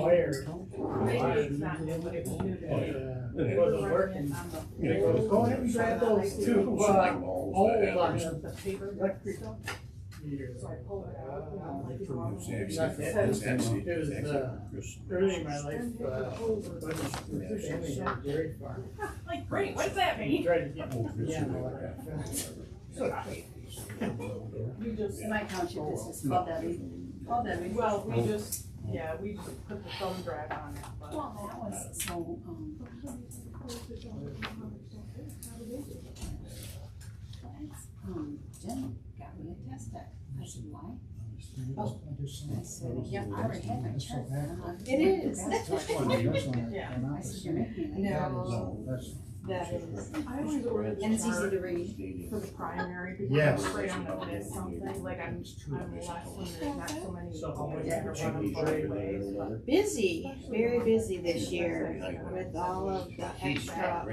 fire. Maybe it's not new, but it was new to me. It wasn't working. Go ahead and grab those two, old on The paper electric stuff. meters. So I pulled it out. And I'm like, It was early in my life, when family had a dairy farm. like, great, what does that We mean? tried to get me, We just, In my township, this is called Debbie. Called Debbie. well, we just put the thumb drive on it, but. Well, that was so, Jen got me a test tech. I said, why? Oh, I said, yeah, I already had my test. It is. Yeah. I said, you're making it. No, That is. I always order the And it's easy chart to read. for the primary because Yes. I'm afraid I'm gonna miss something, like I'm less when there's not so many. So how much Yeah, you run them both ways, but- Busy, very busy this year with all of the extra,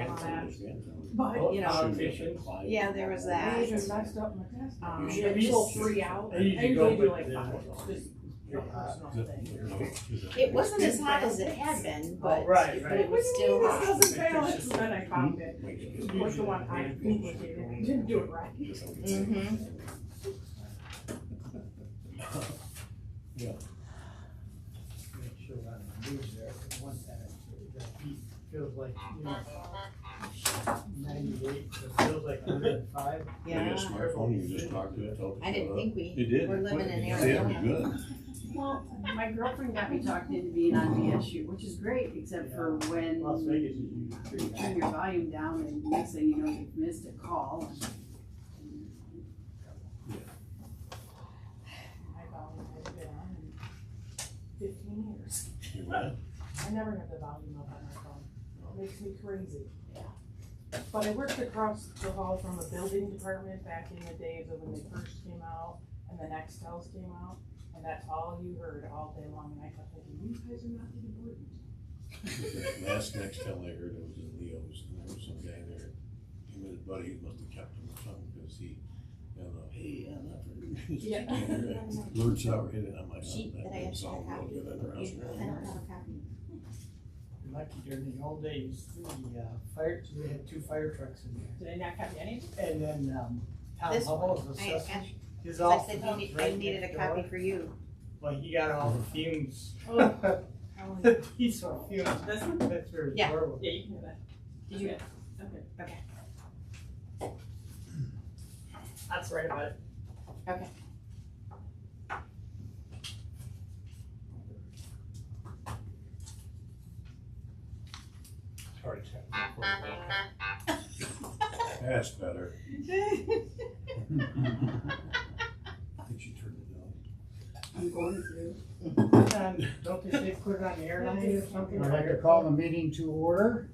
But, you know, Politicians. yeah, there was I that. even messed up my test. Um, You should Pull 3 out. I usually go do with like the- 5, just a personal thing. It wasn't as hot as it had been, but, Oh, right, but right. it was still This hot. doesn't balance, and then I found it. It was the one I duplicated, didn't do it right. Mm-hmm. Make sure on the news there, at one time, the heat feels like, 98, it feels like 105. Yeah. Smartphone, you just talk to it, tell it. I didn't think It we did. were living in Yeah, it'd be Arizona. good. Well, my girlfriend got me talking into being on VSU, which is great, except for when Las Vegas is usually you pretty turn bad. your volume down and next thing you know, you've missed a call. My volume has been on in 15 years. You what? I never have the volume up on my phone. It makes me crazy. But I worked across the hall from a building department back in the days of when they first came out and the Nextels came out. And that's all you heard all day long. And I kept thinking, you guys are not that important. The last Nextel I heard, it was in Leo's, and there was some guy there, him and his buddy must have kept him or something, because he, hey, I'm not for Yeah. Lord's out right in on my Sheet that I son. actually have a copy. I don't have a copy. Lucky during the old days, the fire, we had 2 fire trucks in there. Did I not copy any? And then, Tom This Hubble's I assessment, asked, his I office said was I right needed a next copy door. for you. Well, he got all the fumes. Oh, He's so fumes. this one? That's very Yeah. horrible. Yeah, you can do that. Did you? Okay. That's right about it. Okay. Hard to That's better. I think she turned it down. I'm going to. Don't they say put it on the airline or something? I'd like to call the meeting to order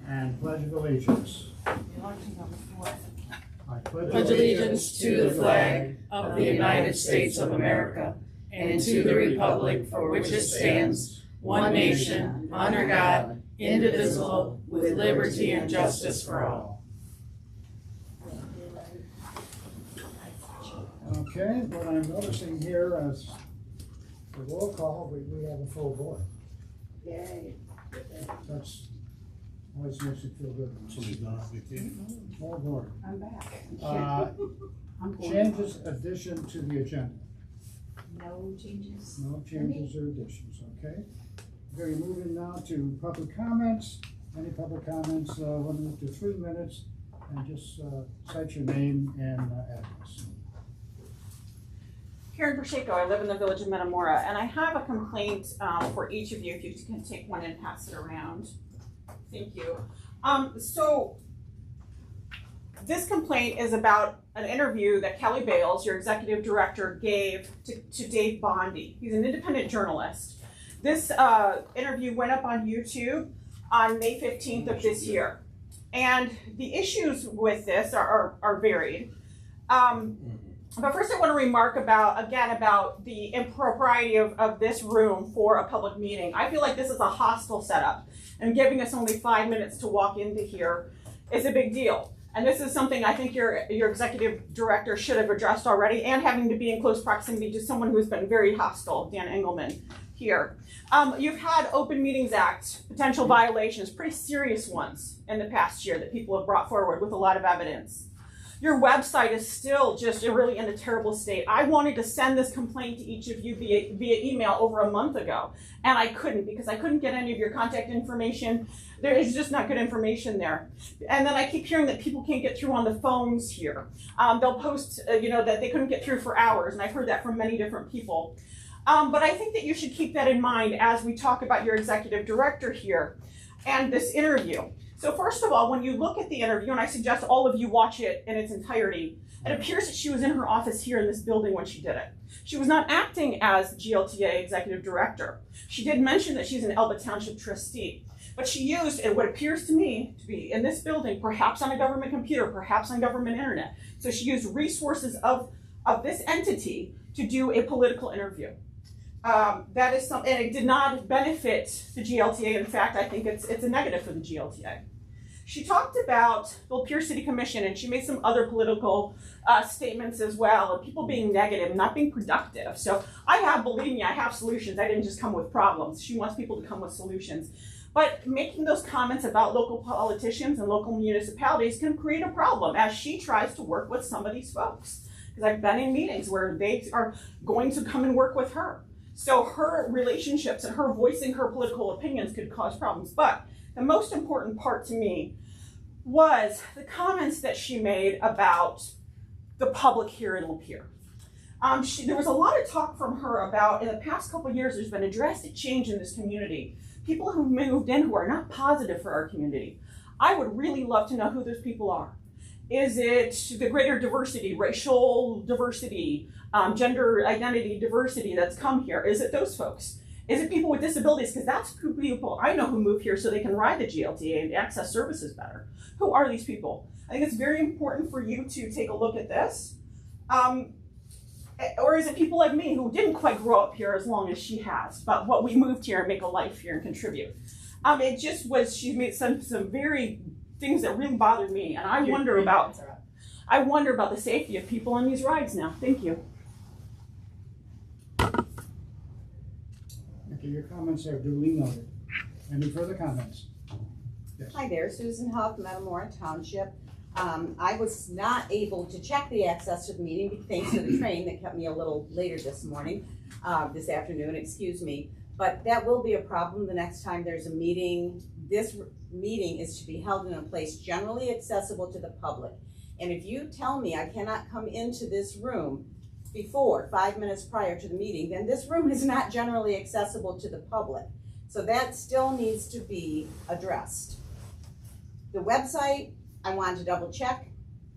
and pledge of allegiance. The election's on the floor. I Pledge allegiance to the flag of the United States of America and to the republic for which it stands, one nation, under God, indivisible, with liberty and justice for all. Okay, what I'm noticing here is the roll call, we have a full board. Yay. That's always makes you feel good. Somebody's not on vacation? Full board. I'm back. I'm going. Changes, addition to the agenda. No changes. No changes or additions, okay? Okay, moving now to public comments. Any public comments, limited to 3 minutes, and just cite your name and address. Karen Pacheco, I live in the village of Metamora, and I have a complaint for each of you, if you can take one and pass it around. Thank you. So this complaint is about an interview that Kelly Bales, your executive director, gave to Dave Bondi. He's an independent journalist. This interview went up on YouTube on May 15th of this year. And the issues with this are varied. But first I want to remark about the impropriety of this room for a public meeting. I feel like this is a hostile setup, and giving us only 5 minutes to walk into here is a big deal. And this is something I think your executive director should have addressed already, and having to be in close proximity to someone who's been very hostile, Dan Engelman. here. You've had Open Meetings Act potential violations, pretty serious ones in the past year that people have brought forward with a lot of evidence. Your website is still just really in a terrible state. I wanted to send this complaint to each of you via email over a month ago, and I couldn't because I couldn't get any of your contact information. There is just not good information there. And then I keep hearing that people can't get through on the phones here. They'll post, that they couldn't get through for hours, and I've heard that from many different people. But I think that you should keep that in mind as we talk about your executive director here and this interview. So first of all, when you look at the interview, and I suggest all of you watch it in its entirety, it appears that she was in her office here in this building when she did it. She was not acting as GLTA executive director. She did mention that she's an Elba Township trustee, but she used what appears to me to be in this building, perhaps on a government computer, perhaps on government internet. So she used resources of this entity to do a political interview. That is something, and it did not benefit the GLTA. In fact, I think it's a negative for the GLTA. She talked about the Lapeer City Commission, and she made some other political statements as well, of people being negative, not being productive. So believe me, I have solutions. I didn't just come with problems. She wants people to come with solutions. But making those comments about local politicians and local municipalities can create a problem as she tries to work with some of these folks. Because I've been in meetings where they are going to come and work with her. So her relationships and her voicing her political opinions could cause problems. But the most important part to me was the comments that she made about the public here in Lapeer. There was a lot of talk from her about, in the past couple of years, there's been a drastic change in this community. People who moved in who are not positive for our community. I would really love to know who those people are. Is it the greater diversity, racial diversity, gender identity diversity that's come here? Is it those folks? Is it people with disabilities? Because that's who people I know who move here so they can ride the GLTA and access services better. Who are these people? I think it's very important for you to take a look at this. Or is it people like me who didn't quite grow up here as long as she has, but what we moved here and make a life here and contribute? It just was, she made some very things that really bothered me, and I wonder about the safety of people on these rides now. Thank you. Okay, your comments are duly noted. Any further comments? Yes. Hi there, Susan Huff, Metamora Township. I was not able to check the access to the meeting thanks to the train that kept me a little later this afternoon, excuse me. But that will be a problem the next time there's a meeting. This meeting is to be held in a place generally accessible to the public. And if you tell me I cannot come into this room before 5 minutes prior to the meeting, then this room is not generally accessible to the public. So that still needs to be addressed. The website, I wanted to double check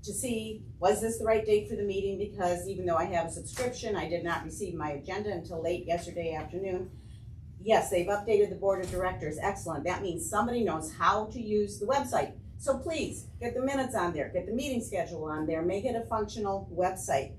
to see, was this the right date for the meeting? Because even though I have a subscription, I did not receive my agenda until late yesterday afternoon. Yes, they've updated the board of directors. Excellent. That means somebody knows how to use the website. So please, get the minutes on there, get the meeting schedule on there, make it a functional website.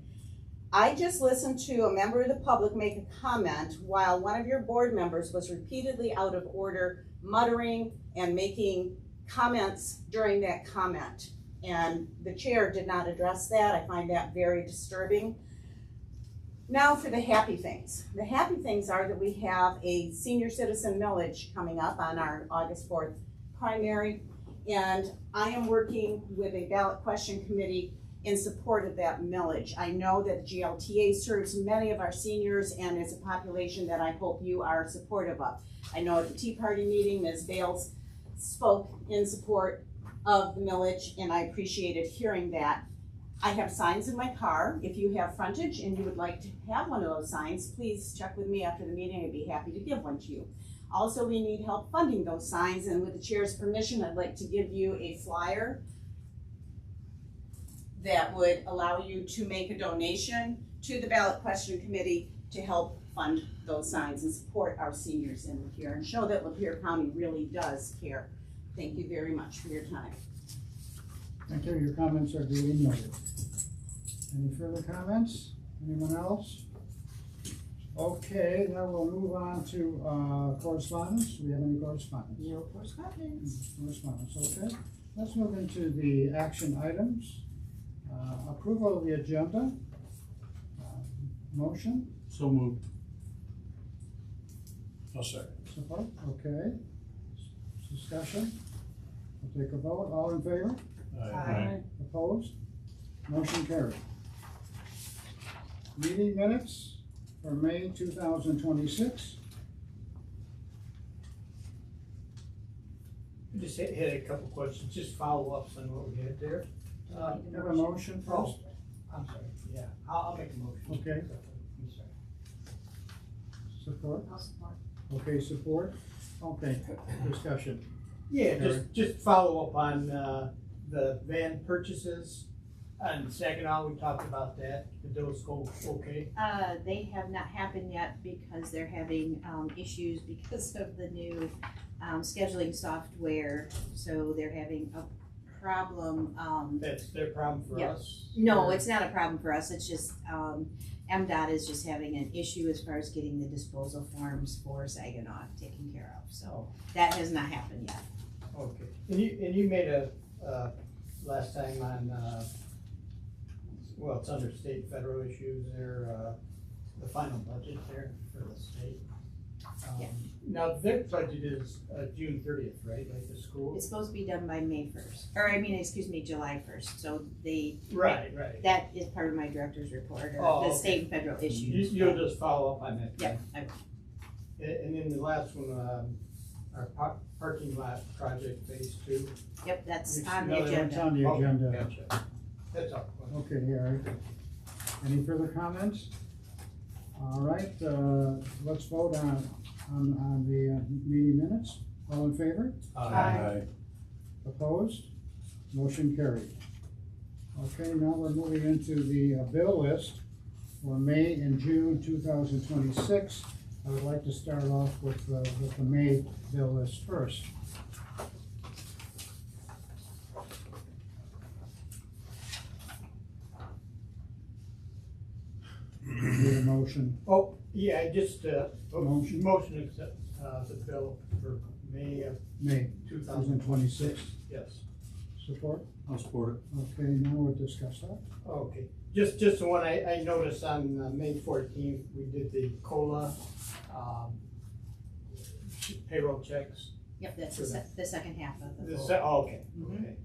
I just listened to a member of the public make a comment while one of your board members was repeatedly out of order, muttering and making comments during that comment. And the chair did not address that. I find that very disturbing. Now for the happy things. The happy things are that we have a senior citizen millage coming up on our August 4th primary. And I am working with a ballot question committee in support of that millage. I know that GLTA serves many of our seniors and is a population that I hope you are supportive of. I know at the Tea Party meeting, Ms. Bales spoke in support of the millage, and I appreciated hearing that. I have signs in my car. If you have frontage and you would like to have one of those signs, please check with me after the meeting. I'd be happy to give one to you. Also, we need help funding those signs, and with the chair's permission, I'd like to give you a flyer that would allow you to make a donation to the ballot question committee to help fund those signs and support our seniors in Lapeer and show that Lapeer County really does care. Thank you very much for your time. Thank you. Your comments are duly noted. Any further comments? Anyone else? Okay, now we'll move on to correspondence. Do we have any correspondence? No correspondence. Correspondence, okay. Let's move into the action items. Approval of the agenda. Motion. So moved. I'll second. Support, okay. Discussion, we'll take a vote, all in favor? Aye. Opposed? Motion carried. Meeting minutes for May 2026. Just had a couple questions, just follow-ups on what we had there. Have a motion first? Oh, I'm sorry, yeah, I'll make a motion. Okay. I'm sorry. Support, I'll support. okay, support, okay, discussion. Yeah, just follow up on, the van purchases. On Saginaw, we talked about that, did those go okay? They have not happened yet because they're having, issues because of the new, scheduling software. So they're having a problem, That's their problem for Yeah. us? no, Or- it's not a problem for us, it's just, MDOT is just having an issue as far as getting the disposal forms for Saginaw taken care of, so Oh, that has not happened yet. okay, and you made a, last time on, well, it's under state and federal issues there, the final budget there for the state. Yeah. Now, their budget is, June 30th, right, like the school? It's supposed to be done by May 1st, or I mean, excuse me, July 1st, so they. Right. That is part of my director's report, Oh, or the okay. state and federal issues. You'll just follow up on that? Yeah, I And then the last one, our parking lot project phase 2. Yep, that's It's on the another one. It's agenda. on the Okay, agenda. Gotcha. That's all. Okay, Harry. Any further comments? All right, let's vote on the meeting minutes. All in favor? Aye. Opposed? Motion carried. Okay, now we're moving into the bill list for May and June 2026. I would like to start off with the May bill list first. Need a motion? Oh, yeah, I just, Motion. motion to accept, the bill for May of May 2026. 2026. Yes. Support? I'll support it. Okay, now we'll discuss that. Okay, just the one I noticed on May 14th, we did the COLA, payroll checks. Yep, that's the second half of the The vote. okay, Mhm. okay.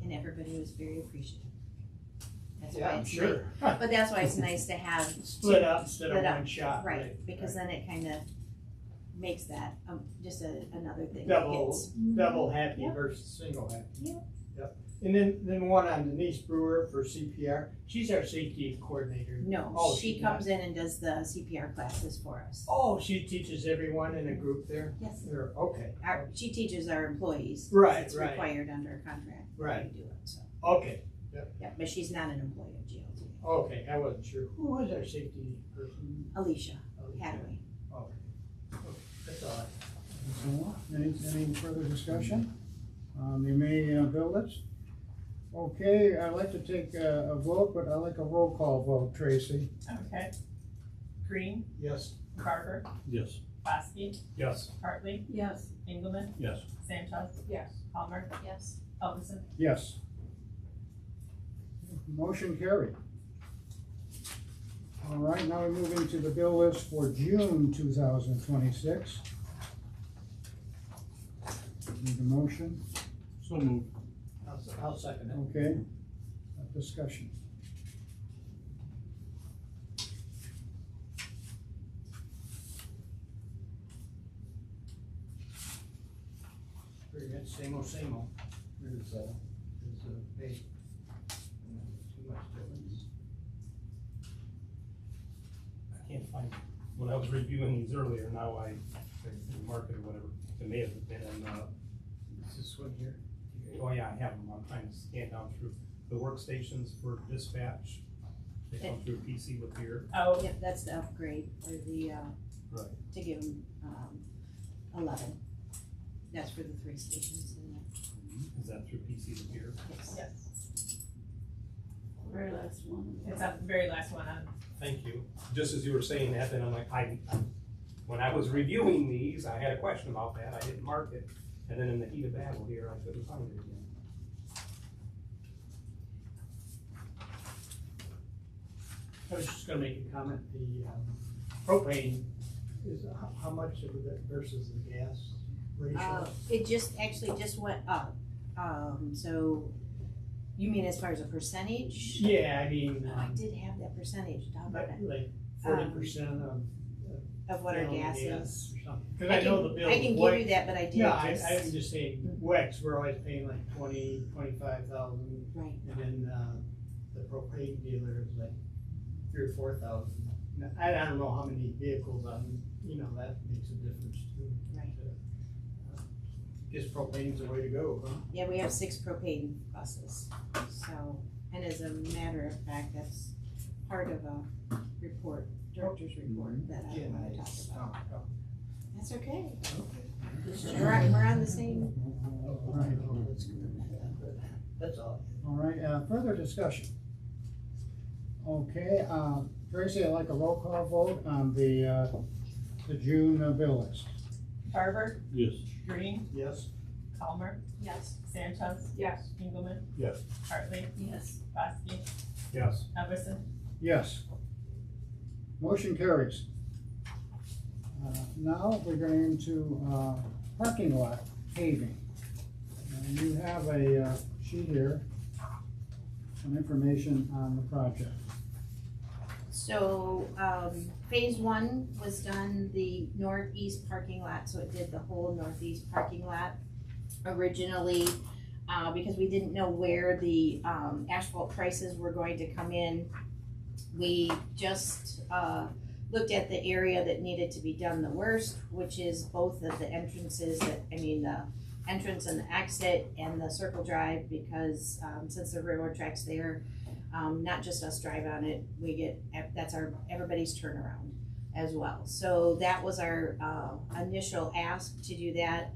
And everybody was very appreciative. That's Yeah, why I'm it's sure. nice, but that's why it's nice to have. Split up instead of split up, one shot. Right, because then it kinda makes that, just another thing. that gets- Double happy Yep. versus single happy. Yep. Yep, and then one on Denise Brewer for CPR, she's our safety coordinator. No, Oh, she she's comes in and does the CPR classes for us. Oh, she teaches everyone in a group there? Yes. Okay. She teaches our employees. Right, It's right. required under contract. that Right. we do it, so, Okay, yeah, but she's not an employee of GLTA. okay, I wasn't sure. Who was our safety person? Alicia Alicia. Hadaway. Okay, that's all right. So, any further discussion on the May bill list? Okay, I'd like to take a vote, but I'd like a roll call vote, Tracy. Okay. Green, Yes. Carver, Yes. Bosky, Yes. Hartley, Yes. Engelmann, Yes. Sanchez. Yes. Palmer, Yes. Ellison. Yes. Motion carried. All right, now we move into the bill list for June 2026. Need a motion? So moved. I'll second it. Okay. Discussion. Pretty good, same old, same old. There's pay. Too much difference. I can't find, when I was reviewing these earlier, now I mark it or whatever, it may have been, Is this one here? oh yeah, I have them, I'm trying to scan down through the workstations for dispatch. They come through PC Lapeer. Oh, Yep, that's the upgrade for the, Right. to give them, 11. That's for the 3 stations in there. Is that through PC Lapeer? Yes. yes. Very last one. It's at the very last one on. Thank you. Just as you were saying that, then I'm like, when I was reviewing these, I had a question about that, I didn't mark it. And then in the heat of battle here, I couldn't find it again. I was just gonna make a comment, the propane is, how much of it versus the gas ratio? It actually just went up. So you mean as far as a percentage? Yeah, I mean, Oh, I did have that percentage, doggone it, like 40% of what our gallon gas gas is. or something. 'Cause I know the bill. I can give you that, but I did No, just. I'm just saying, WEX, we're always paying like 25,000, Right. and then, the propane dealer is like 3,000 or 4,000. I don't know how many vehicles on, that makes a difference too. Right. Guess propane's the way to go, huh? Yeah, we have 6 propane buses, so, and as a matter of fact, that's part of a report, director's report that I wanna talk about. That's okay. We're on the same. All right. That's all. All right, further discussion. Okay, Tracy, I'd like a roll call vote on the June bill list. Carver, Yes. Green, Yes. Palmer, Yes. Sanchez, Yes. Engelmann. Yes. Hartley, Yes. Basky, Yes. Everson. Yes. Motion carries. Now we're going into parking lot paving. And you have a sheet here, some information on the project. So, phase 1 was done the northeast parking lot, so it did the whole northeast parking lot. Originally, because we didn't know where the asphalt prices were going to come in, we just looked at the area that needed to be done the worst, which is both of the entrances the entrance and the exit and the circle drive, because since the railroad track's there, not just us drive on it, that's everybody's turnaround as well. So that was our initial ask to do that.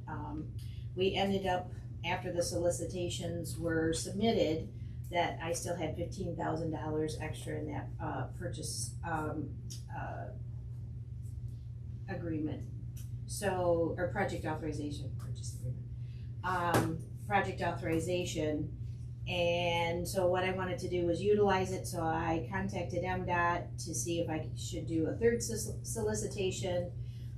We ended up, after the solicitations were submitted, that I still had $15,000 extra in that purchase agreement. So, or project authorization, purchase agreement. Project authorization. And so what I wanted to do was utilize it, so I contacted MDOT to see if I should do a third solicitation.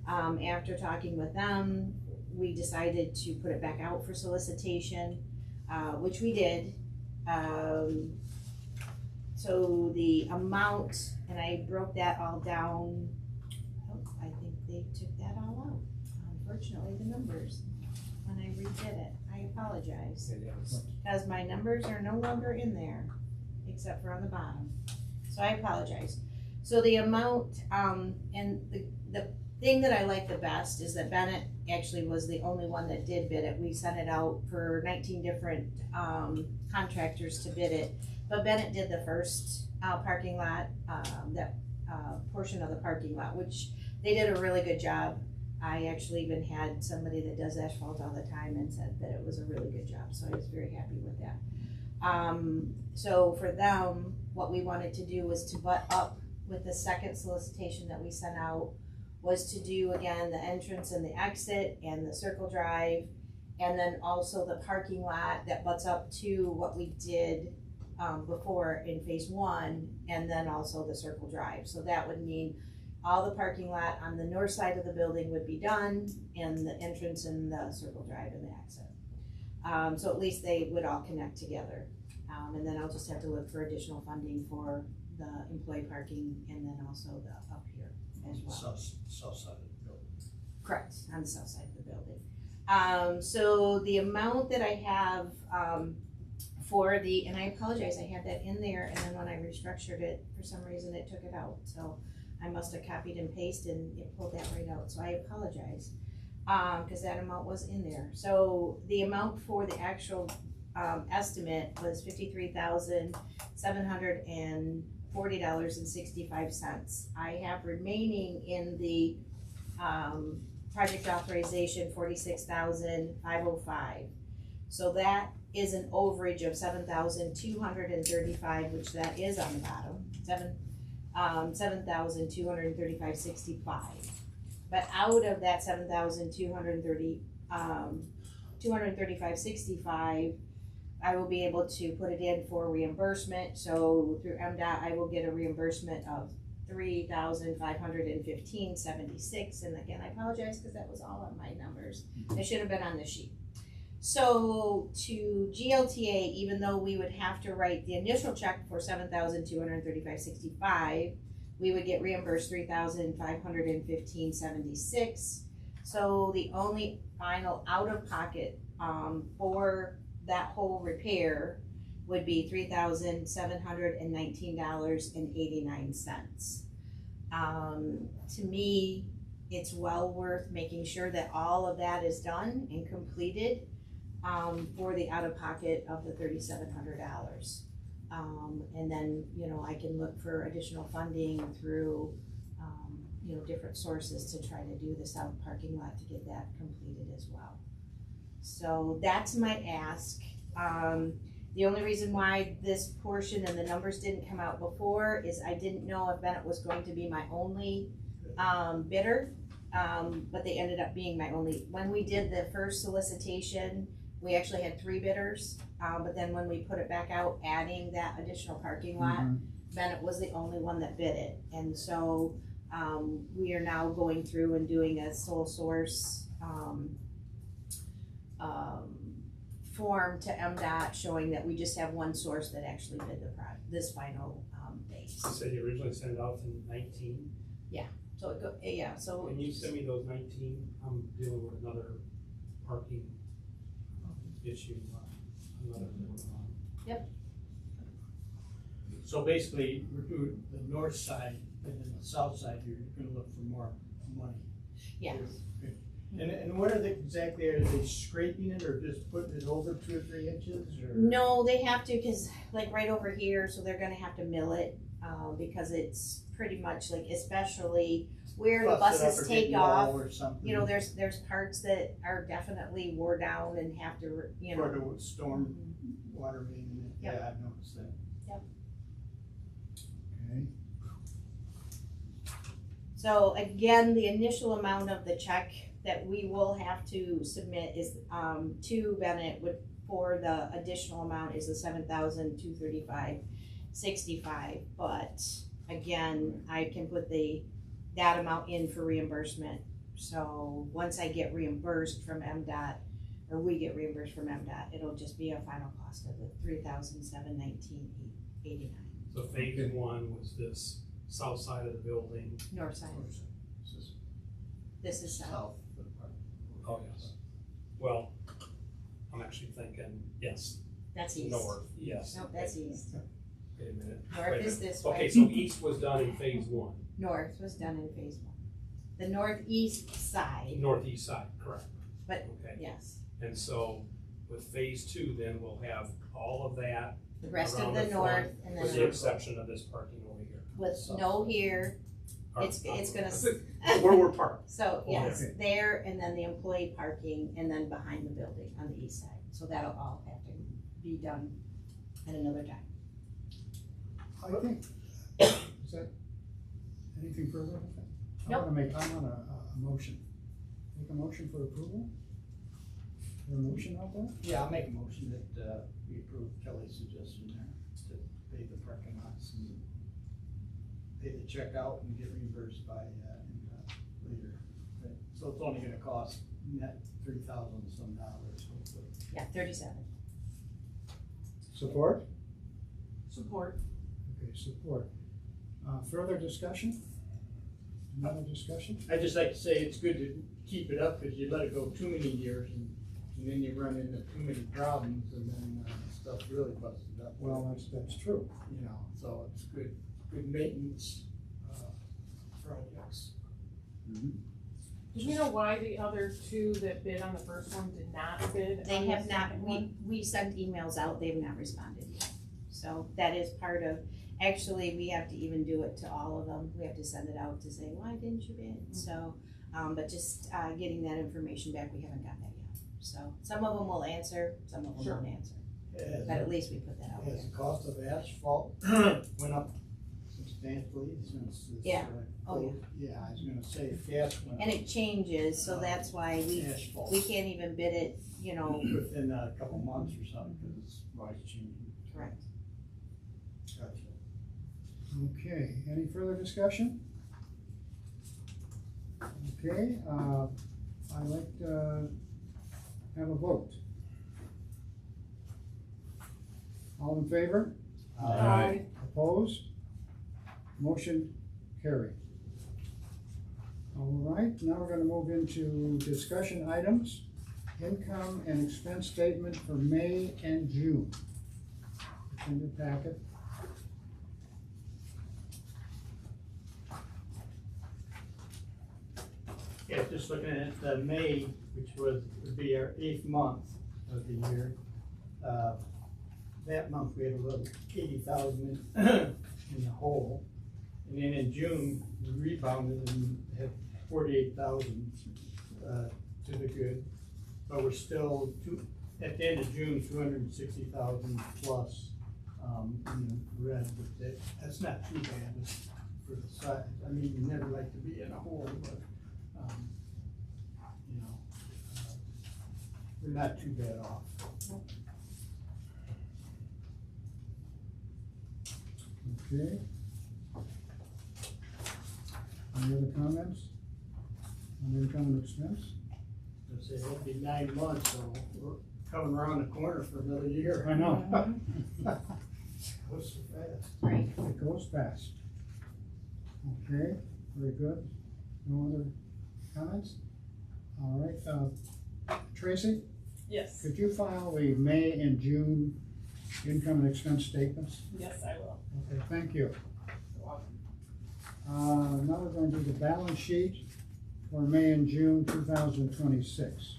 After talking with them, we decided to put it back out for solicitation, which we did. So the amount, and I broke that all down, I think they took that all out. Unfortunately, the numbers, when I redid it, I apologize. Because my numbers are no longer in there, except for on the bottom. So I apologize. So the amount, and the thing that I like the best is that Bennett actually was the only one that did bid it. We sent it out for 19 different contractors to bid it. But Bennett did the first parking lot, that portion of the parking lot, which they did a really good job. I actually even had somebody that does asphalt all the time and said that it was a really good job, so I was very happy with that. So for them, what we wanted to do was to butt up with the second solicitation that we sent out, was to do again the entrance and the exit and the circle drive, and then also the parking lot that butts up to what we did before in phase 1, and then also the circle drive. So that would mean all the parking lot on the north side of the building would be done, and the entrance and the circle drive and the exit. So at least they would all connect together. And then I'll just have to look for additional funding for the employee parking, and then also the up here as well. South side of the building. Correct, on the south side of the building. So the amount that I have for the, and I apologize, I had that in there, and then when I restructured it, for some reason it took it out. So I must have copied and pasted and it pulled that right out. So I apologize, because that amount was in there. So the amount for the actual estimate was $53,740.65. I have remaining in the project authorization $46,505. So that is an overage of $7,235, which that is on the bottom, $7,235.65. But out of that $7,235.65, I will be able to put it in for reimbursement. So through MDOT, I will get a reimbursement of $3,515.76, and again, I apologize, because that was all on my numbers. It should have been on the sheet. So to GLTA, even though we would have to write the initial check for $7,235.65, we would get reimbursed $3,515.76. So the only final out-of-pocket for that whole repair would be $3,719.89. To me, it's well worth making sure that all of that is done and completed for the out-of-pocket of the $3,700. And then, you know, I can look for additional funding through, you know, different sources to try to do the south parking lot to get that completed as well. So that's my ask. The only reason why this portion and the numbers didn't come out before is I didn't know if Bennett was going to be my only bidder, but they ended up being my only. When we did the first solicitation, we actually had 3 bidders, but then when we put it back out, adding that additional parking lot, Bennett was the only one that bid it. And so we are now going through and doing a sole source form to MDOT showing that we just have one source that actually bid this final base. You said you originally sent it out to 19? So it so. When you send me those 19, I'm dealing with another parking issue. Yep. So basically, we're doing the north side, and then the south side, you're gonna look for more money. Yeah. And what are they exactly, are they scraping it or just putting it over 2 or 3 inches, or? No, they have to, cause like right over here, so they're gonna have to mill it, because it's pretty much like, especially where the Bust it up buses or take get off. low or something. You know, there's parts that are definitely wore down and have to, you know. For the storm water main, Yep. yeah, I've noticed that. Okay. So again, the initial amount of the check that we will have to submit is, to Bennett for the additional amount is the $7,235.65. But again, I can put that amount in for reimbursement. So once I get reimbursed from MDOT, or we get reimbursed from MDOT, it'll just be a final cost of the $3,719.89. So phase 1 was this south side of the building. North side. This is south. Oh, yes. Well, I'm actually thinking, yes, That's east. north, yes. Nope, that's east. Wait a minute. North Wait a is minute. this way. Okay, so east was done in phase 1. North was done in phase 1. The northeast side, Northeast side, correct. But- Okay, yes. and so with phase 2, then we'll have all of that The rest of around the the north front, and with the then exception of this parking over here. with So- no here, Or- it's gonna. Where we're parked. So, yes, Okay. there and then the employee parking and then behind the building on the east side. So that'll all have to be done at another time. I think, is that, anything further with that? Nope. I want a motion. Make a motion for approval? Is there a motion out there? Yeah, I'll make a motion that, we approve Kelly's suggestion there, to pay the parking lots and pay the check out and get reimbursed by, later. So it's only gonna cost net $3,000 some dollars, hopefully. Yeah, 37. Support? Support. Okay, support. Further discussion? Another discussion? I'd just like to say it's good to keep it up, because you let it go too many years and then you run into too many problems and then, stuff really busted up. Well, that's true. You know, so it's good maintenance, projects. Do we know why the other 2 that bid on the first one did not bid They on the have not, second one? we sent emails out, they have not responded yet. So that is part of, actually, we have to even do it to all of them. We have to send it out to say, why didn't you bid? So, but just, getting that information back, we haven't got that yet. So some of them will answer, some of them Sure. won't answer, As but at least we put that out there. the cost of asphalt went up substantially since this. Yeah. Oh, yeah. Yeah, I was gonna say if gas went up. And it changes, so that's why Asphalt. we can't even bid it, you know, Within a couple months or something, because it's always changing. correct. Gotcha. Okay, any further discussion? Okay, I'd like to have a vote. All in favor? Aye. Opposed? Motion carried. All right, now we're gonna move into discussion items. Income and expense statement for May and June. It's in your packet. Yeah, just looking at May, which would be our 8th month of the year. That month we had a little 80,000 in the hole. And then in June, we rebounded and had 48,000 to the good. But we're still, at the end of June, 260,000 plus in the red. But that's not too bad for the size. I mean, you never like to be in a hole, but you know, we're not too bad off. Okay. Any other comments on income and expense? I'd say it'll be 9 months, so we're coming around the corner for another year. I know. Goes so fast. Right. It goes fast. Okay, very good. No other comments? All right, Tracy, Yes, could you file the May and June income and expense statements? yes, I will. Okay, thank you. Now we're going to do the balance sheet for May and June 2026.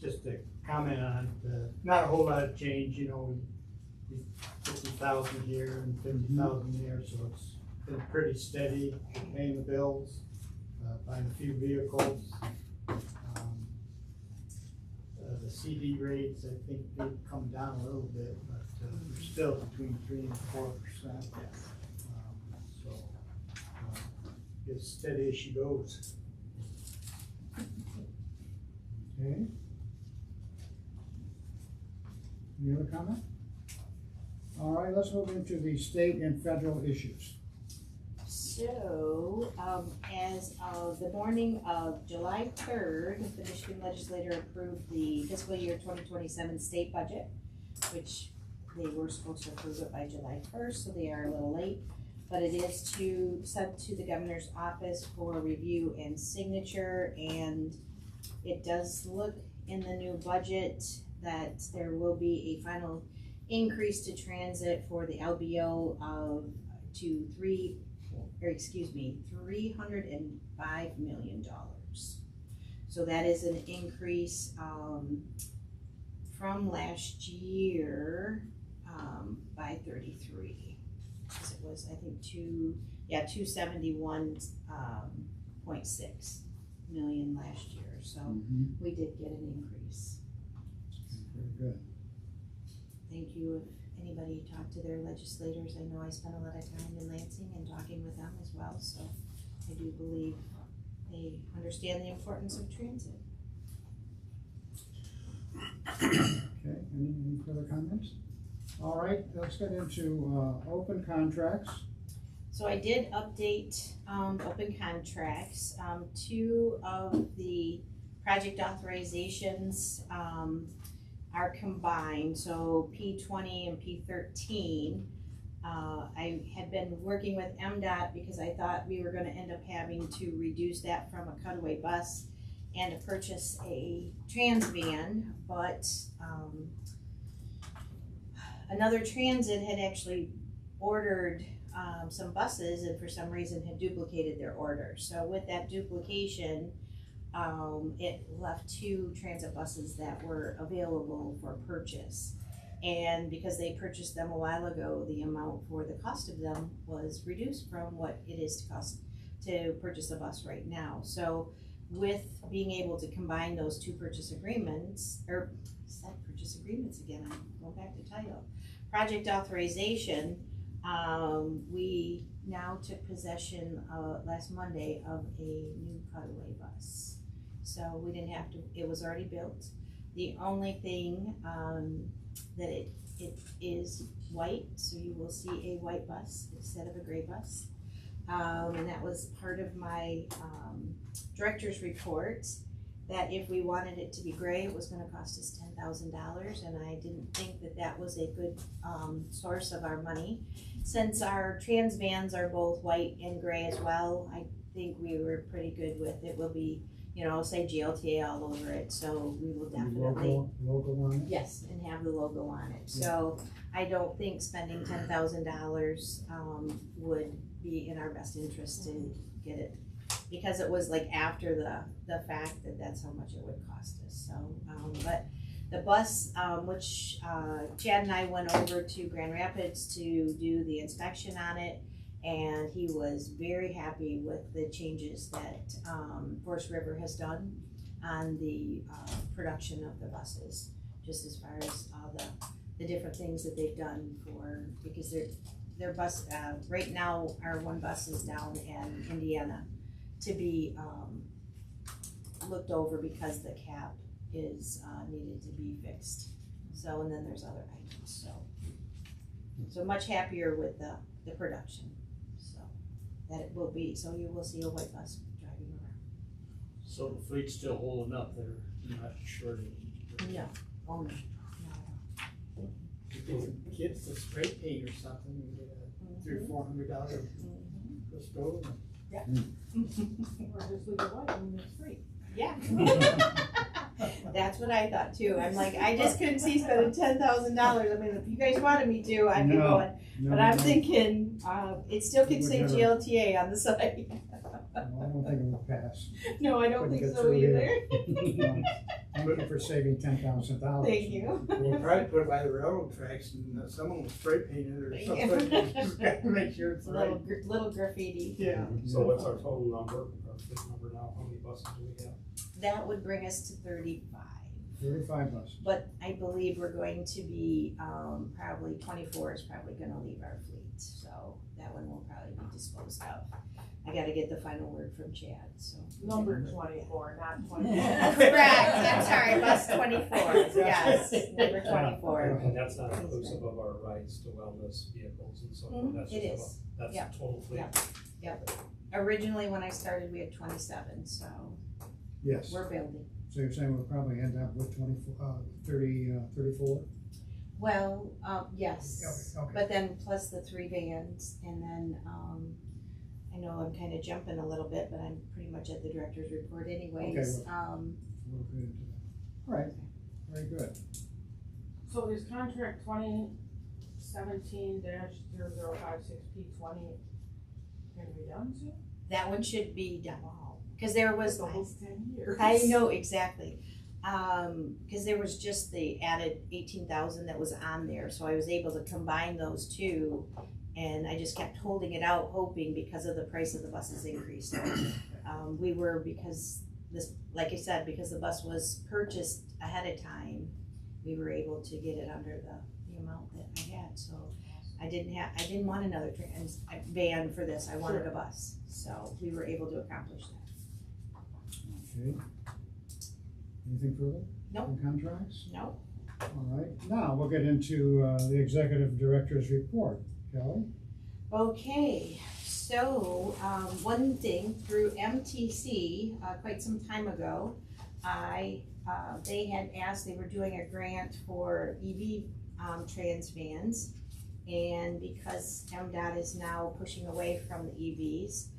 Just to comment on not a whole lot of change, you know, 50,000 here and 50,000 there, so it's been pretty steady. We're paying the bills, buying a few vehicles. The CD rates, I think they've come down a little bit, but we're still between 3 and 4%. So as steady as she goes. Okay. Any other comment? All right, let's move into the state and federal issues. So, as of the morning of July 3rd, the Michigan legislature approved the fiscal year 2027 state budget, which they were supposed to approve it by July 1st, so they are a little late. But it is sent to the governor's office for review and signature, and it does look in the new budget that there will be a final increase to transit for the LBO of $305 million. So that is an increase from last year by 33. Because it was, I think, 271.6 million last year. So we did get an increase. Very good. Thank you. If anybody talked to their legislators, I know I spent a lot of time in Lansing and talking with them as well, so I do believe they understand the importance of transit. Okay, any further comments? All right, let's get into open contracts. So I did update open contracts. 2 of the project authorizations are combined, so P20 and P13. I had been working with MDOT because I thought we were gonna end up having to reduce that from a cutaway bus and to purchase a trans van, but another transit had actually ordered some buses and for some reason had duplicated their order. So with that duplication, it left 2 transit buses that were available for purchase. And because they purchased them a while ago, the amount for the cost of them was reduced from what it is to cost to purchase a bus right now. So with being able to combine those 2 purchase agreements, or purchase agreements again, I'm going back to title, project authorization, we now took possession, last Monday of a new cutaway bus. So we didn't have to, it was already built. The only thing, that it is white, so you will see a white bus instead of a gray bus. And that was part of my, director's report, that if we wanted it to be gray, it was gonna cost us $10,000, and I didn't think that that was a good, source of our money. Since our trans vans are both white and gray as well, I think we were pretty good with it. Will be, say GLTA all over it, so we will definitely. Logo on it? Yes, and have the logo on it. So I don't think spending $10,000 would be in our best interest to get it, because it was like after the fact that that's how much it would cost us. So, but the bus, which Chad and I went over to Grand Rapids to do the inspection on it, and he was very happy with the changes that Forest River has done on the production of the buses, just as far as all the different things that they've done for, because their bus, right now, our one bus is down in Indiana to be looked over because the cap is needed to be fixed. So, and then there's other items, so much happier with the production. That it will be, so you will see a white bus driving around. So the fleet's still holding up there, not shorted? No, oh no, no. Get the spray paint or something, you get a $300-400 per stove. Yeah. Or just leave it white and it's free. Yeah. That's what I thought too. I'm like, I just couldn't see spending $10,000. I mean, if you guys wanted me to, I'd be going. But I'm thinking, it still could say GLTA on the side. No, I don't think it will pass. No, I don't Couldn't think get so through either. here. Thank you for saving $10,000. Thank you. We'll probably put it by the railroad tracks and someone will spray paint it or something. Just gotta make sure it's right. Little graffiti. Yeah. So what's our total number, our fleet number now, how many buses do we have? That would bring us to 35. 35 buses. But I believe we're going to be, probably 24 is probably gonna leave our fleet, so that one will probably be disposed of. I gotta get the final word from Chad, so. Number 24, not 24. Correct, I'm sorry, bus 24, yes, number 24. And that's not inclusive of our rights to wellness vehicles and so forth, that's It just is. that's Yep. the total fleet. Yep. Originally, when I started, we had 27, so Yes. we're building. So you're saying we'll probably end up with 34? Well, yes, Okay. but then plus the 3 vans, and then, I know I'm kinda jumping a little bit, but I'm pretty much at the director's report anyways. Okay, We'll get into that. All right, very good. So is contract 2017-0056P20 gonna be done soon? That one should be done, cause there was, Almost 10 years. I know, exactly. Cause there was just the added 18,000 that was on there, so I was able to combine those two. And I just kept holding it out, hoping because of the price of the buses increased. We were, because this, like I said, because the bus was purchased ahead of time, we were able to get it under the amount that I had, so. I didn't want another trans van for this, I wanted a bus, so we were able to accomplish that. Okay. Anything further? Nope. On contracts? No? All right, now we'll get into the executive director's report. Kelly? Okay, so, one thing, through MTC, quite some time ago, they had asked, they were doing a grant for EV, trans vans. And because MDOT is now pushing away from the EVs,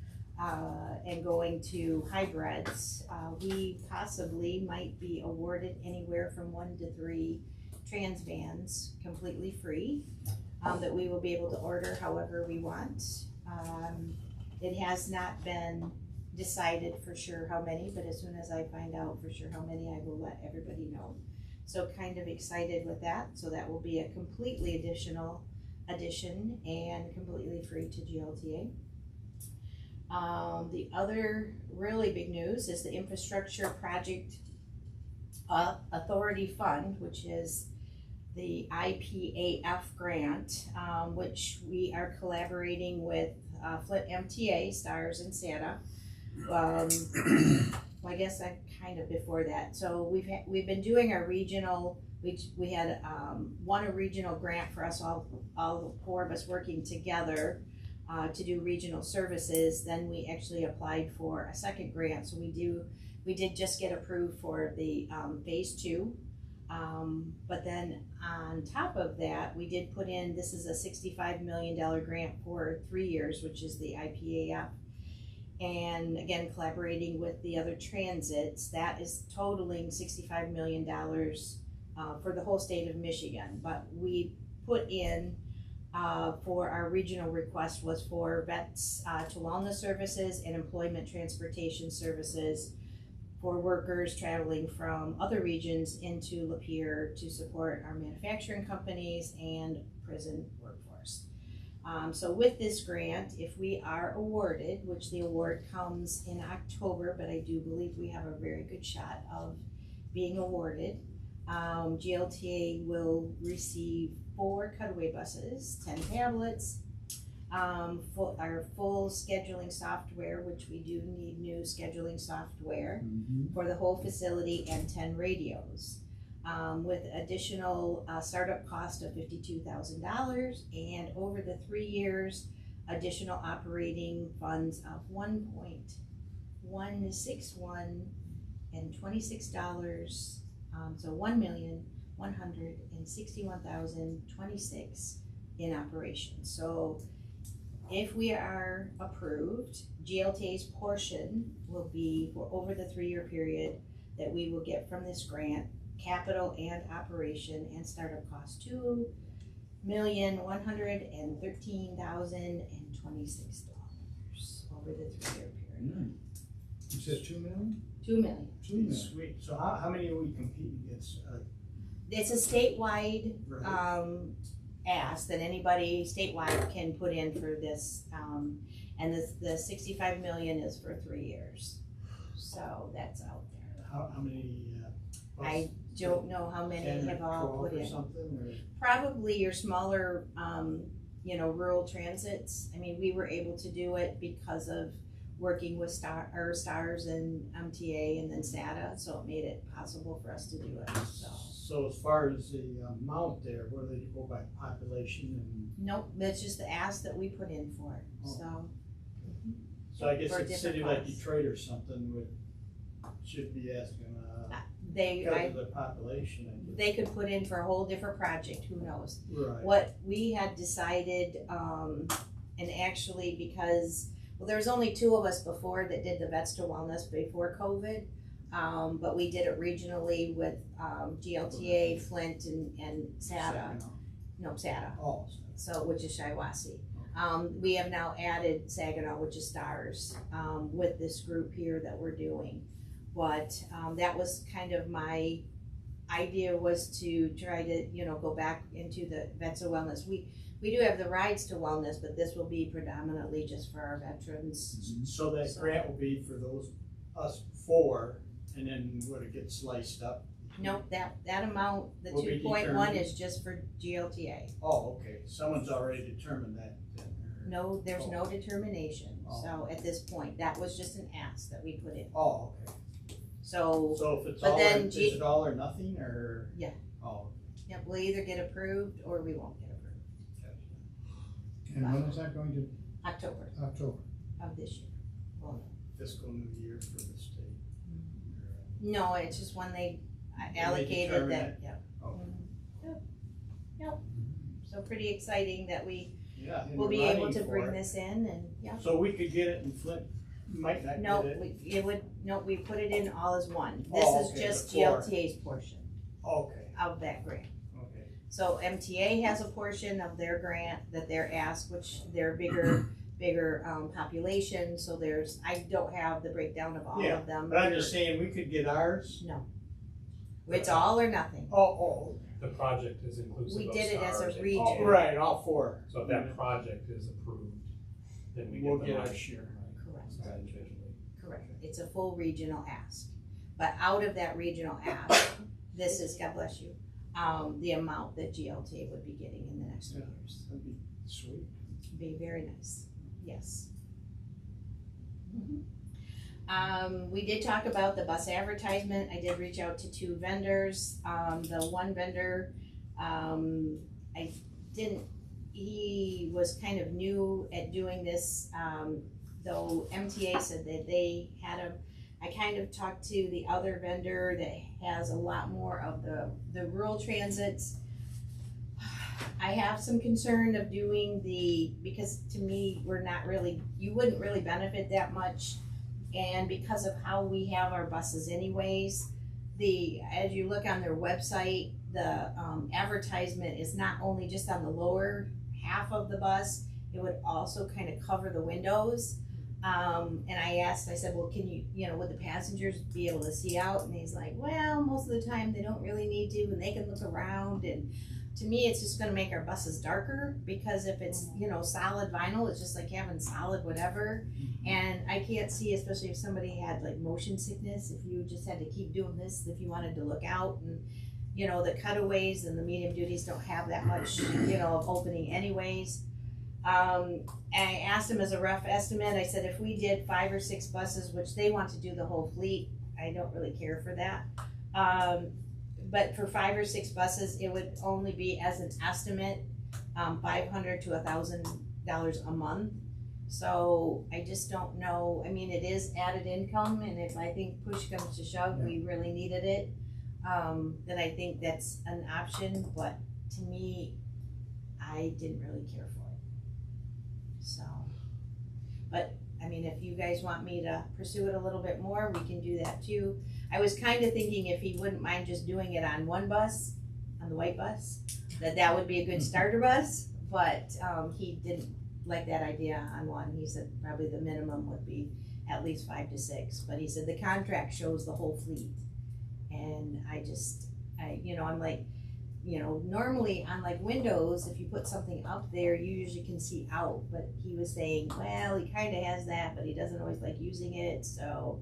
and going to hybrids, we possibly might be awarded anywhere from 1 to 3 trans vans completely free. That we will be able to order however we want. It has not been decided for sure how many, but as soon as I find out for sure how many, I will let everybody know. So kind of excited with that. So that will be a completely additional addition and completely free to GLTA. The other really big news is the Infrastructure Project Authority Fund, which is the IPAF grant, which we are collaborating with Flint MTA, Stars and SATA. Well, I guess I kind of before that. So we've been doing our regional. We had won a regional grant for us all 4 of us working together to do regional services. Then we actually applied for a second grant. So we did just get approved for the phase 2. But then on top of that, we did put in, this is a $65 million grant for 3 years, which is the IPAF. And again, collaborating with the other transits, that is totaling $65 million for the whole state of Michigan. But we put in for our regional request was for vets to wellness services and employment transportation services for workers traveling from other regions into Lapeer to support our manufacturing companies and prison workforce. So with this grant, if we are awarded, which the award comes in October, but I do believe we have a very good shot of being awarded, GLTA will receive 4 cutaway buses, 10 tablets, our full scheduling software, which we do need new scheduling software for the whole facility, and 10 radios. With additional startup cost of $52,000, and over the 3 years, additional operating funds of $1.161 and $26. So $1,161,026 in operation. So if we are approved, GLTA's portion will be for over the 3-year period that we will get from this grant, capital and operation and startup cost $2,113,026 over the 3-year period. You said 2 million? 2 million. 2 million. Sweet. So how many are we competing against? It's a statewide Right. ask that anybody statewide can put in for this, and the 65 million is for 3 years. So that's out there. How many? I don't know how many 10 or have all 12 put or in. something, or? Probably your smaller, rural transits. I mean, we were able to do it because of working with Stars and MTA and then SATA, so it made it possible for us to do it, so. So as far as the amount there, where they go by population and? Nope, that's just the ask that we put in for it, so. So I guess For a city like different Detroit or something should be asking, They, because of the population, I guess. they could put in for a whole different project, who knows? Right. What we had decided, and actually because, well, there was only 2 of us before that did the Vets to Wellness before COVID, but we did it regionally with GLTA, Flint, and SATA. No, SATA, Oh. so, which is Shiawassee. We have now added Saginaw, which is Stars, with this group here that we're doing. But that was kind of my idea, was to try to, go back into the Vets of Wellness. We do have the rides to wellness, but this will be predominantly just for our veterans. So that grant will be for us 4, and then would it get sliced up? Nope, that amount, the Will be 2.1 determined. is just for GLTA. Oh, okay, someone's already determined that then, or? No, there's no determination, Oh. so at this point, that was just an ask that we put in. Oh, okay. So, So if it's But all, then is it all or nothing, or? Yeah. Oh, yep, we'll either get approved or we won't get approved. And when is that going to, October October? of this year. Well, fiscal new year for the state. no, it's just when they they allocated determine that, it? yep. Oh. Yep. So pretty exciting that we Yeah. and will be we're able running to for bring it. this in, and, yeah. So we could get it in Flint, might not No, get it. we put it in all as one. Oh, This is okay, just the 4. GLTA's portion Okay, of that grant. okay. So MTA has a portion of their grant that they're asked, which they're bigger population, so I don't have the breakdown of all Yeah, of them. But I'm just saying, we could get ours? It's all or nothing. Oh, The project is inclusive We of did it as a Stars and region. oh, right, all 4. So if that project is approved, then we We'll get the get our money. share. Correct. Not individually. Correct. It's a full regional ask. But out of that regional ask, this is, God bless you, the amount that GLTA would be getting in the next 3 years. That'd be sweet. It'd be very nice. Yes. We did talk about the bus advertisement. I did reach out to 2 vendors. The one vendor, he was kind of new at doing this, though MTA said that they had I kind of talked to the other vendor that has a lot more of the rural transits. I have some concern of doing because to me, you wouldn't really benefit that much. And because of how we have our buses anyways, as you look on their website, the advertisement is not only just on the lower half of the bus, it would also kind of cover the windows. And I said, well, can would the passengers be able to see out? And he's like, well, most of the time they don't really need to, and they can look around. And to me, it's just gonna make our buses darker, because if it's, solid vinyl, it's just like having solid whatever. And I can't see, especially if somebody had like motion sickness, if you just had to keep doing this, if you wanted to look out. And, the cutaways and the medium duties don't have that much, of opening anyways. I asked him as a rough estimate, I said, if we did 5 or 6 buses, which they want to do the whole fleet, I don't really care for that. But for 5 or 6 buses, it would only be, as an estimate, $500 to $1,000 a month. So I just don't know. I mean, it is added income, and if I think push comes to shove, we really needed it, then I think that's an option. But to me, I didn't really care for it. So, but I mean, if you guys want me to pursue it a little bit more, we can do that too. I was kind of thinking if he wouldn't mind just doing it on one bus, on the white bus, that would be a good starter bus, but he didn't like that idea on one. He said probably the minimum would be at least 5 to 6, but he said the contract shows the whole fleet. And I'm like, normally on like windows, if you put something up there, you usually can see out, but he was saying, well, he kind of has that, but he doesn't always like using it, so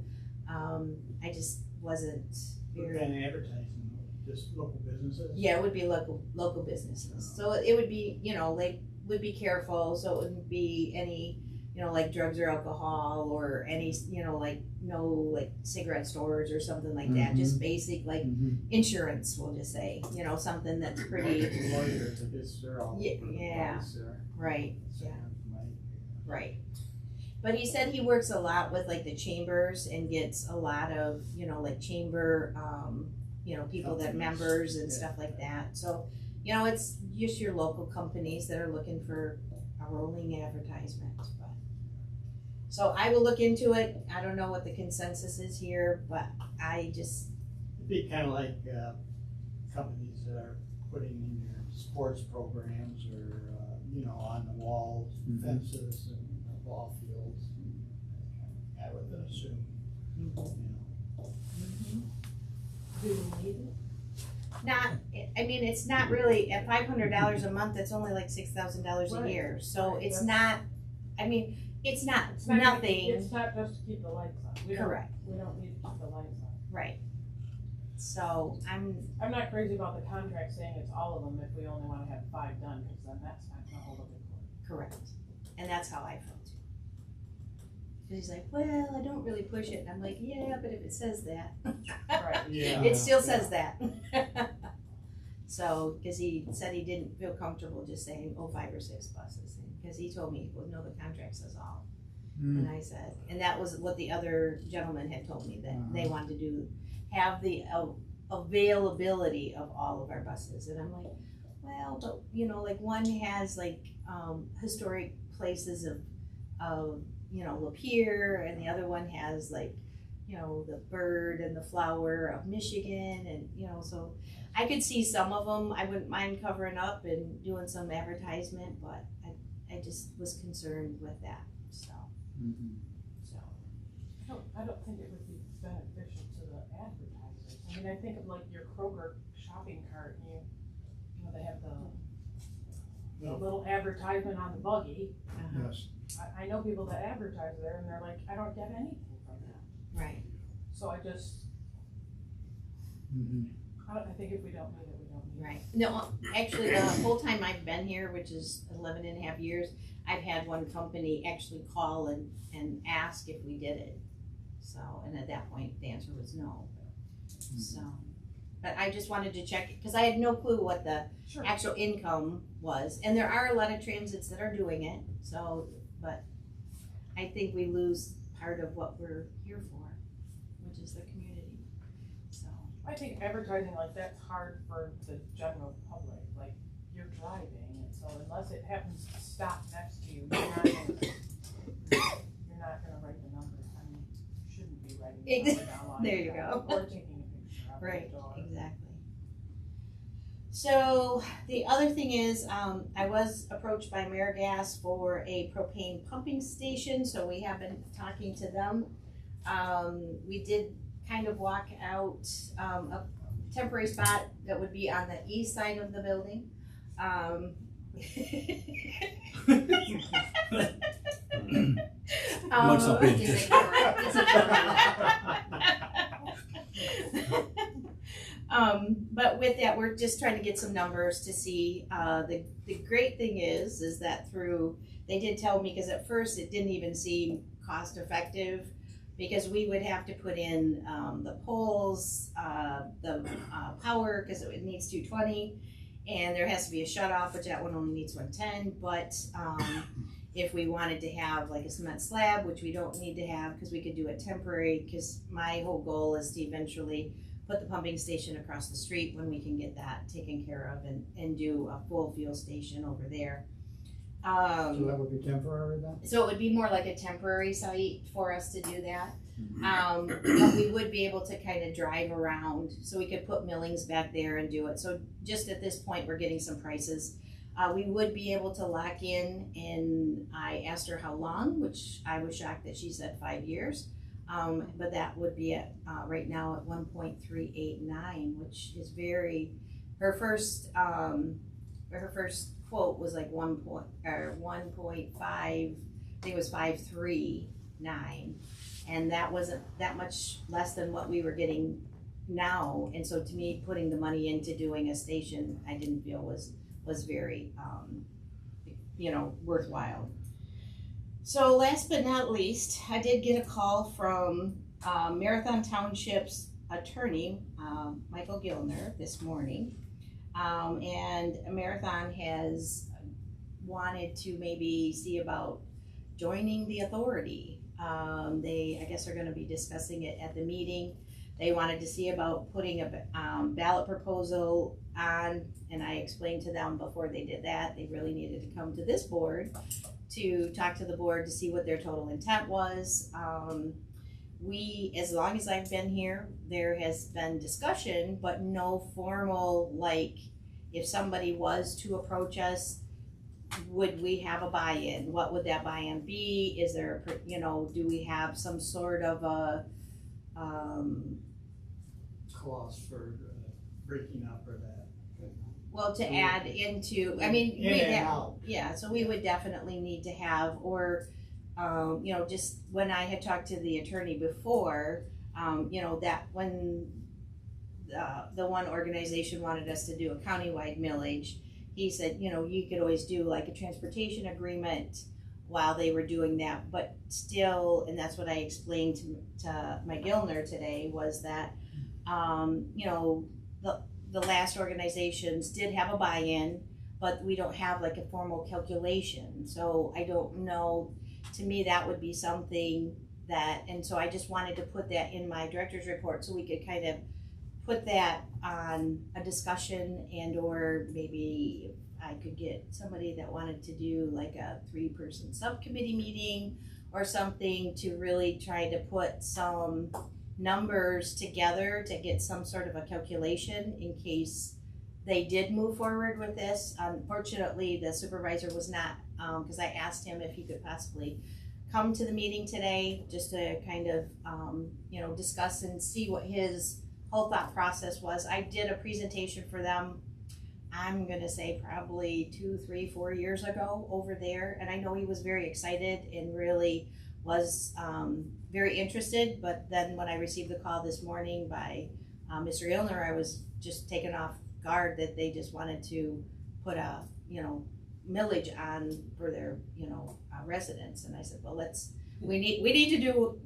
I just wasn't very. What kind of advertising? Just local businesses? Yeah, it would be local businesses. So it would be, would be careful, so it wouldn't be any, like drugs or alcohol or any, no cigarette stores or something like that. Just basic insurance, we'll just say, something that's pretty. Lawyers, I guess they're all. Yeah. Right. Yeah. Right. But he said he works a lot with like the chambers and gets a lot of, chamber, people that members and stuff like that. So, it's just your local companies that are looking for a rolling advertisement. But so I will look into it. I don't know what the consensus is here, but it'd be kind of like companies that are putting in their sports programs or on the walls, fences, and ball fields. I would assume. Do you need it? It's not really, at $500 a month, it's only like $6,000 a year. So it's not, it's not nothing. It's not just to keep the lights on. Correct. We don't need to keep the lights on. Right. So I'm not crazy about the contract saying it's all of them if we only wanna have 5 done, because then that's not gonna hold up in court. correct. And that's how I felt too. Cause he's like, well, I don't really push it. And I'm like, yeah, but if it says that. Right. Yeah. It still says that. So, cause he said he didn't feel comfortable just saying, 5 or 6 buses. Cause he told me, well, no, the contract says all. And I said, and that was what the other gentleman had told me, that they wanted to have the availability of all of our buses. And I'm like, well, but like one has like historic places of Lapeer, and the other one has like the bird and the flower of Michigan, and so I could see some of them. I wouldn't mind covering up and doing some advertisement, but I just was concerned with that. So I don't think it would be beneficial to the advertisers. I think of like your Kroger shopping cart, and they have the little advertisement on the buggy. Yes. I know people that advertise there, and they're like, I don't get anything from that. right. So I just, I think if we don't need it, we don't need it. Right. No, actually, the whole time I've been here, which is 11 and a half years, I've had one company actually call and ask if we did it. So, and at that point, the answer was no. So, but I just wanted to check, because I had no clue what the Sure. actual income was. And there are a lot of transits that are doing it, so, but I think we lose part of what we're here for, which is the community, so. I think advertising like that's hard for the general public, like, you're driving, and so unless it happens to stop next to you, you're not gonna write the number, I mean, you shouldn't be writing the number down on There your you door, go. or taking a picture of Right, it, or. exactly. So the other thing is, I was approached by AmeriGas for a propane pumping station, so we have been talking to them. We did kind of walk out a temporary spot that would be on the east side of the building. Mike's not paying Is it attention. correct? Is it correct? But with that, we're just trying to get some numbers to see, the great thing is that they did tell me, because at first it didn't even seem cost effective, because we would have to put in, the poles, the power, because it needs 220, and there has to be a shut off, which that one only needs 110, but, if we wanted to have like a cement slab, which we don't need to have, because we could do it temporary, because my whole goal is to eventually put the pumping station across the street when we can get that taken care of and do a full fuel station over there. So that would be temporary then? So it would be more like a temporary site for us to do that. But we would be able to kind of drive around, so we could put millings back there and do it. So just at this point, we're getting some prices. We would be able to lock in, and I asked her how long, which I was shocked that she said 5 years. But that would be at, right now at 1.389, which is very, her first quote was like 1.5, I think it was 539. And that wasn't that much less than what we were getting now. And so to me, putting the money into doing a station, I didn't feel was very, worthwhile. So last but not least, I did get a call from Marathon Township's attorney, Michael Gilner, this morning. And Marathon has wanted to maybe see about joining the authority. They, I guess, are going to be discussing it at the meeting. They wanted to see about putting a ballot proposal on, and I explained to them before they did that, they really needed to come to this board to talk to the board to see what their total intent was. As long as I've been here, there has been discussion, but no formal, like, if somebody was to approach us, would we have a buy-in? What would that buy-in be? Is there, do we have some sort of a, Clause for breaking up or that. well, to add into, I mean, In we'd and have, out. yeah, so we would definitely need to have, or, just when I had talked to the attorney before, that when the one organization wanted us to do a countywide millage, he said, you could always do like a transportation agreement while they were doing that, but still, and that's what I explained to Mike Gilner today, was that, the last organizations did have a buy-in, but we don't have like a formal calculation. So I don't know, to me, that would be something that, and so I just wanted to put that in my director's report so we could kind of put that on a discussion, and or maybe I could get somebody that wanted to do like a 3-person subcommittee meeting or something to really try to put some numbers together to get some sort of a calculation in case they did move forward with this. Unfortunately, the supervisor was not, because I asked him if he could possibly come to the meeting today just to kind of, discuss and see what his whole thought process was. I did a presentation for them, I'm gonna say probably 2, 3, 4 years ago over there, and I know he was very excited and really was very interested. But then when I received the call this morning by Mr. Ilner, I was just taken off guard that they just wanted to put a, millage on for their, residents, and I said, well, we need to do,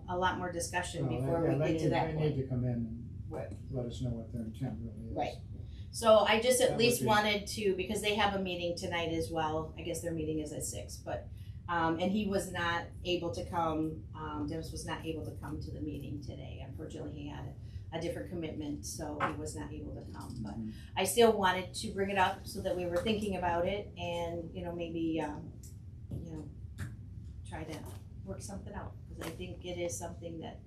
a lot more discussion Well, before yeah, we get to that They point. need to come in and Right. let us know what their intent really is. Right. So I just That at would least be- wanted to, because they have a meeting tonight as well, I guess their meeting is at 6, but, and he was not able to come, Dennis was not able to come to the meeting today. Unfortunately, he had a different commitment, so he was not able to come, but I still wanted to bring it up so that we were thinking about it and, maybe, try to work something out, because I think it is something that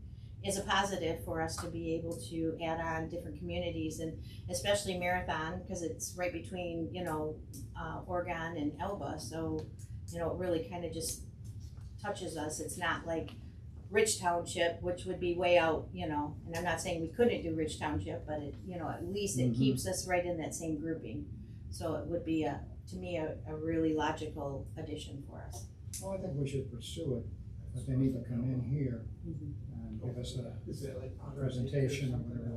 is a positive for us to be able to add on different communities, and especially Marathon, because it's right between, Oregon and Elba, so, it really kind of just touches us. It's not like Rich Township, which would be way out, and I'm not saying we couldn't do Rich Township, but it, at least it keeps us right in that same grouping. So it would be to me, a really logical addition for us. Well, I think we should pursue it, but they need to come in here and give us a Is it like presentation or whatever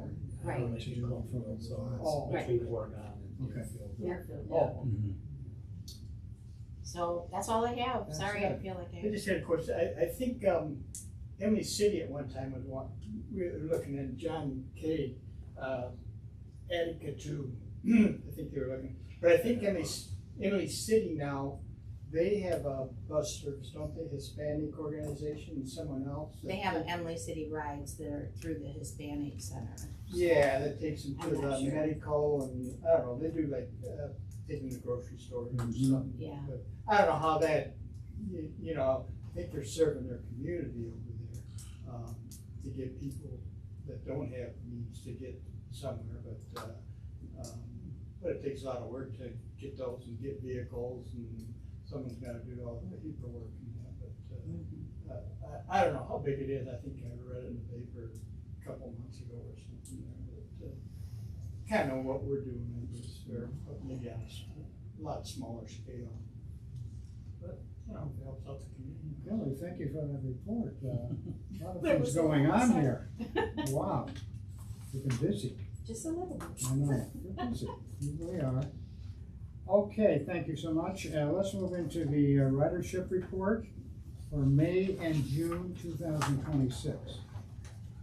they're Right. going to do for Oh, Right. Between Oregon and Okay. Deerfield. Oh, So that's all I have. That's Sorry, I it. feel like I just had a question. I think, Emily City at one time we were looking at John K. Attica too. I think they were looking, but I think Emily City now, they have a bus service, don't they? Hispanic organization and someone else. they have an Emily City Rides that are through the Hispanic Center. Yeah, that takes them to I'm not the sure. medical and, I don't know, they do like, taking the grocery store or something. Yeah. But I don't know how that, I think they're serving their community over there, to get people that don't have means to get somewhere, but it takes a lot of work to get those and get vehicles, and someone's gotta do all the paperwork and that, but, I don't know how big it is. I think I read it in the paper a couple months ago or something there, but, kinda what we're doing or maybe on a lot smaller scale. But, it helps out the community. Kelly, thank you for that report. A lot of That things was going on awesome. here. Wow. You've been busy. Just a little bit. I know, you're busy. You really are. Okay, thank you so much. Let's move into the ridership report for May and June 2026.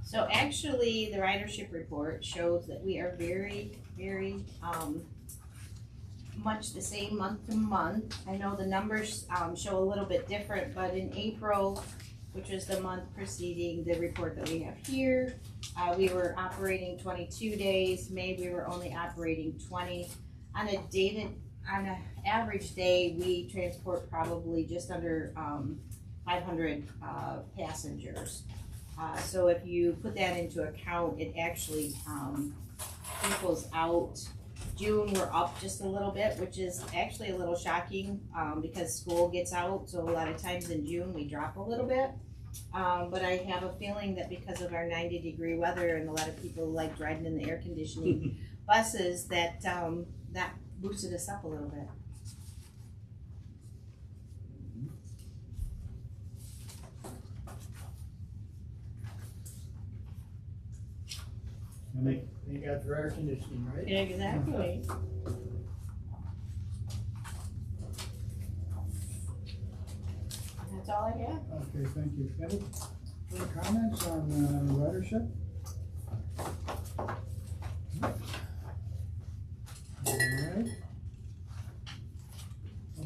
So actually, the ridership report shows that we are very, very, much the same month to month. I know the numbers, show a little bit different, but in April, which was the month preceding the report that we have here, we were operating 22 days. May, we were only operating 20. On an average day, we transport probably just under, 500, passengers. So if you put that into account, it actually equals out. June, we're up just a little bit, which is actually a little shocking, because school gets out, so a lot of times in June, we drop a little bit. But I have a feeling that because of our 90-degree weather and a lot of people like riding in the air conditioning buses, that that boosted us up a little bit. Thank God for air conditioning, right? Exactly. That's all I have. Okay, thank you. Any further comments on ridership? All right.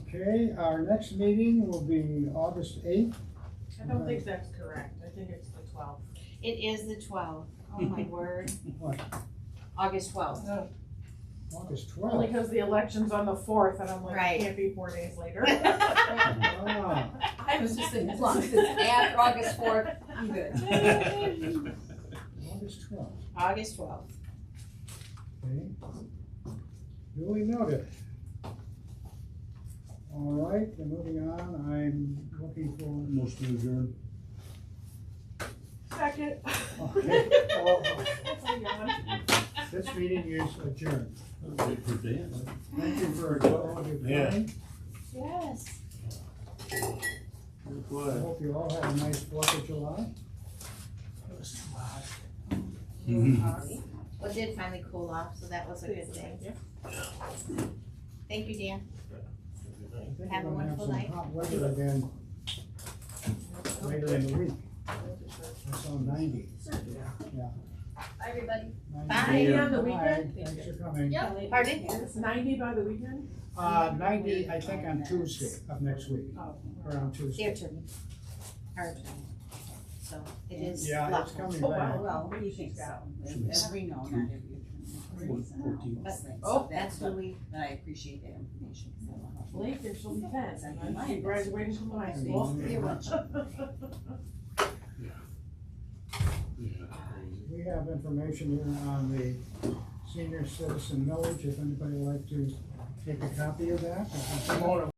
Okay, our next meeting will be August 8th. I don't think that's correct. I think it's the 12th. It is the 12th. Oh my word. What? August 12th. August Only 12th. because the election's on the 4th, and I'm like, Right. it can't be 4 days later. Ah, I was just saying, as long as it's after August 4th, I'm good. August 12th. August 12th. Okay. Duly noted. All right, then moving on, I'm looking for. Most of adjourned. Second. Okay, That's all you got. this meeting is adjourned. Good for Dan. Thank you for all of your Yeah. time. Yes. Good I play. hope you all have a nice 4th of July. It was too hot. Mhm. Well, it did finally cool off, so that was a good thing. Thank you, Dan. I think Have a we're gonna have wonderful some night. hot weather again later in the week. I saw 90. Bye, everybody. 90. Bye. Maybe on the Bye. weekend? Thanks for coming. Yep. Pardon? It's 90 by the weekend? 90, I think on Tuesday of next week, Oh. around Tuesday. Their turn. Our turn. So it is. Yeah, it's locked. coming Oh, back. wow. Well, he thinks so, as we know, not every attorney agrees on all 14. those things, Oh, so that's who we, but I appreciate that information, cause I want to. Blake, and she'll be 10. Exactly. She graduated from high school. you're welcome. Yeah, crazy. We have information here on the senior citizen millage, if anybody would like to take a copy of that.